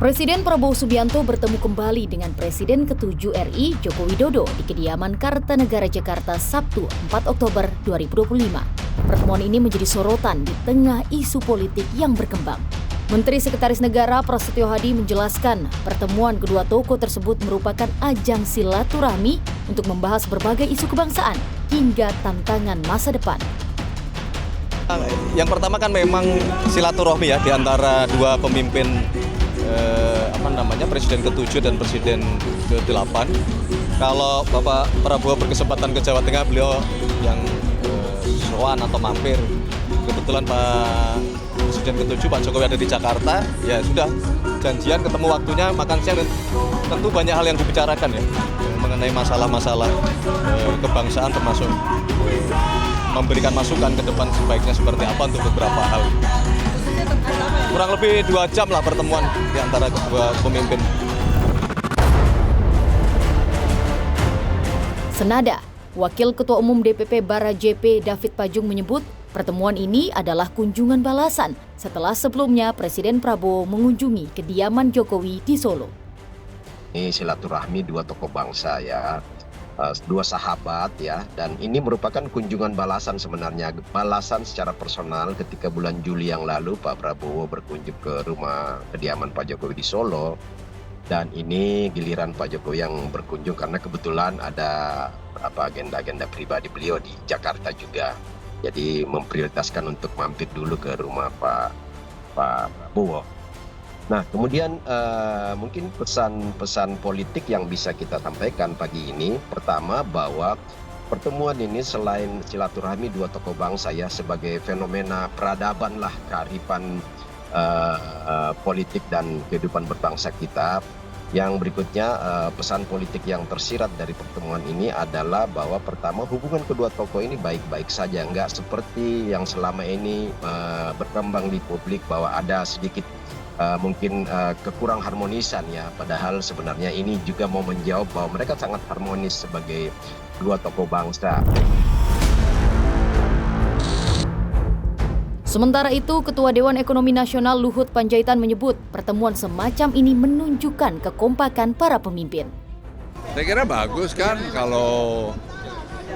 Presiden Prabowo Subianto bertemu kembali dengan Presiden ke-7 RI Joko Widodo di kediaman Kartanegara Jakarta Sabtu 4 Oktober 2025. Pertemuan ini menjadi sorotan di tengah isu politik yang berkembang. Menteri Sekretaris Negara Prasetyo Hadi menjelaskan pertemuan kedua tokoh tersebut merupakan ajang silaturahmi untuk membahas berbagai isu kebangsaan hingga tantangan masa depan. Yang pertama kan memang silaturahmi ya di antara dua pemimpin Presiden ke-7 dan Presiden ke-8. Kalau Bapak Prabowo berkesempatan ke Jawa Tengah, beliau yang sowan atau mampir. Kebetulan Pak Presiden ke-7 Pak Jokowi ada di Jakarta, ya sudah janjian ketemu waktunya makan siang, dan tentu banyak hal yang dibicarakan ya mengenai masalah-masalah kebangsaan, termasuk memberikan masukan ke depan sebaiknya seperti apa untuk beberapa hal. Kurang lebih 2 jam lah pertemuan di antara kedua pemimpin. Senada, Wakil Ketua Umum DPP Bara JP David Pajung menyebut pertemuan ini adalah kunjungan balasan setelah sebelumnya Presiden Prabowo mengunjungi kediaman Jokowi di Solo. Ini silaturahmi dua tokoh bangsa ya, dua sahabat ya, dan ini merupakan kunjungan balasan sebenarnya, balasan secara personal ketika bulan Juli yang lalu Pak Prabowo berkunjung ke rumah kediaman Pak Jokowi di Solo, dan ini giliran Pak Jokowi yang berkunjung karena kebetulan ada agenda-agenda pribadi beliau di Jakarta juga, jadi memprioritaskan untuk mampir dulu ke rumah Pak Prabowo. Nah, kemudian mungkin pesan-pesan politik yang bisa kita sampaikan pagi ini, pertama bahwa pertemuan ini selain silaturahmi dua tokoh bangsa ya, sebagai fenomena peradaban lah, kearifan politik dan kehidupan berbangsa kita. Yang berikutnya, pesan politik yang tersirat dari pertemuan ini adalah bahwa pertama, hubungan kedua tokoh ini baik-baik saja, nggak seperti yang selama ini berkembang di publik bahwa ada sedikit mungkin kekurang harmonisan ya, padahal sebenarnya ini juga mau menjawab bahwa mereka sangat harmonis sebagai dua tokoh bangsa. Sementara itu, Ketua Dewan Ekonomi Nasional Luhut Panjaitan menyebut pertemuan semacam ini menunjukkan kekompakan para pemimpin. Saya kira bagus kan kalau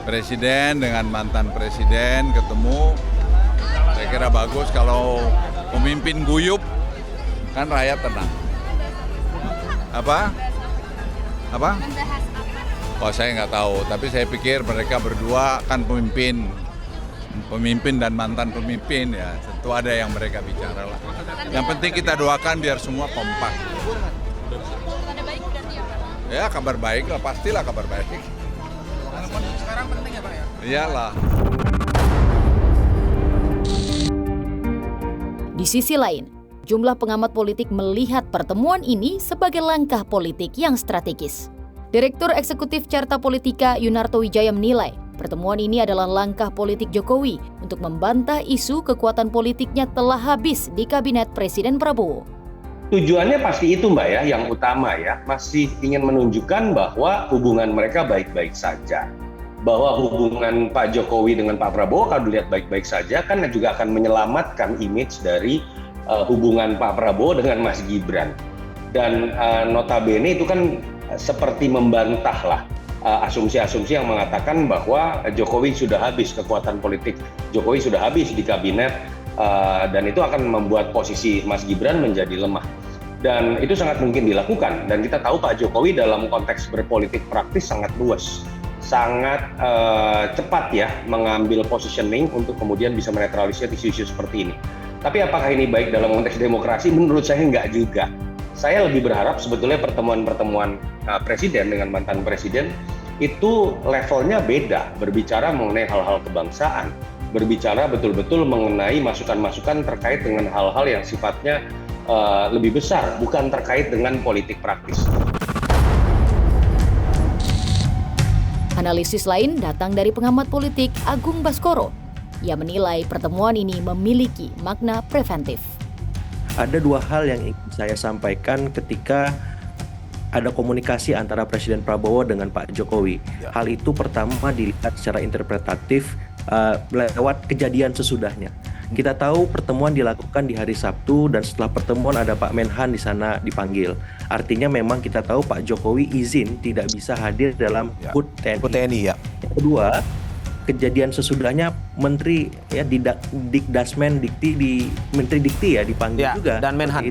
presiden dengan mantan presiden ketemu. Saya kira bagus kalau pemimpin guyup, kan rakyat tenang. Apa? Oh, saya nggak tahu, tapi saya pikir mereka berdua kan pemimpin dan mantan pemimpin ya, tentu ada yang mereka bicara lah. Yang penting kita doakan biar semua kompak. Ada baik berarti ya Pak? Ya, kabar baik lah, pastilah kabar baik. Sekarang penting ya Pak ya? Iyalah. Di sisi lain, jumlah pengamat politik melihat pertemuan ini sebagai langkah politik yang strategis. Direktur Eksekutif Carta Politika Yunarto Wijaya menilai pertemuan ini adalah langkah politik Jokowi untuk membantah isu kekuatan politiknya telah habis di kabinet Presiden Prabowo. Tujuannya pasti itu Mbak ya, yang utama ya, masih ingin menunjukkan bahwa hubungan mereka baik-baik saja. Bahwa hubungan Pak Jokowi dengan Pak Prabowo kalau dilihat baik-baik saja kan juga akan menyelamatkan image dari hubungan Pak Prabowo dengan Mas Gibran. Dan notabene itu kan seperti membantah lah asumsi-asumsi yang mengatakan bahwa Jokowi sudah habis, kekuatan politik Jokowi sudah habis di kabinet, dan itu akan membuat posisi Mas Gibran menjadi lemah. Dan itu sangat mungkin dilakukan, dan kita tahu Pak Jokowi dalam konteks berpolitik praktis sangat luas, sangat cepat ya mengambil positioning untuk kemudian bisa menetralisir isu-isu seperti ini. Tapi apakah ini baik dalam konteks demokrasi? Menurut saya enggak juga. Saya lebih berharap sebetulnya pertemuan-pertemuan presiden dengan mantan presiden itu levelnya beda, berbicara mengenai hal-hal kebangsaan, berbicara betul-betul mengenai masukan-masukan terkait dengan hal-hal yang sifatnya lebih besar, bukan terkait dengan politik praktis. Analisis lain datang dari pengamat politik Agung Baskoro. Ia menilai pertemuan ini memiliki makna preventif. Ada dua hal yang ingin saya sampaikan ketika ada komunikasi antara Presiden Prabowo dengan Pak Jokowi. Hal itu pertama dilihat secara interpretatif lewat kejadian sesudahnya. Kita tahu pertemuan dilakukan di hari Sabtu dan setelah pertemuan ada Pak Menhan di sana dipanggil. Artinya memang kita tahu Pak Jokowi izin tidak bisa hadir dalam HUT TNI. Yang kedua, kejadian sesudahnya Menteri ya Dikdasmen Menteri Dikti ya dipanggil juga dan Menhan.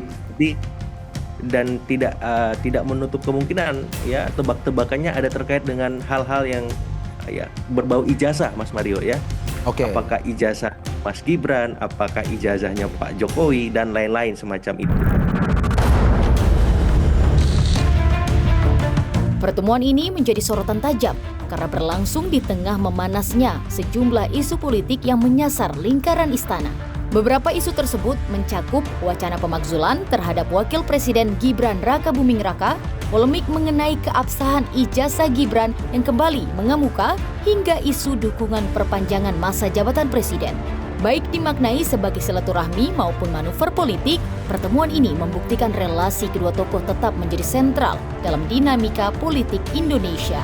Dan tidak menutup kemungkinan ya tebak-tebakannya ada terkait dengan hal-hal yang ya berbau ijazah Mas Mario ya. Oke. Apakah ijazah Mas Gibran, apakah ijazahnya Pak Jokowi dan lain-lain semacam itu. Pertemuan ini menjadi sorotan tajam karena berlangsung di tengah memanasnya sejumlah isu politik yang menyasar lingkaran istana. Beberapa isu tersebut mencakup wacana pemakzulan terhadap Wakil Presiden Gibran Rakabuming Raka, polemik mengenai keabsahan ijazah Gibran yang kembali mengemuka, hingga isu dukungan perpanjangan masa jabatan presiden. Baik dimaknai sebagai silaturahmi maupun manuver politik, pertemuan ini membuktikan relasi kedua tokoh tetap menjadi sentral dalam dinamika politik Indonesia.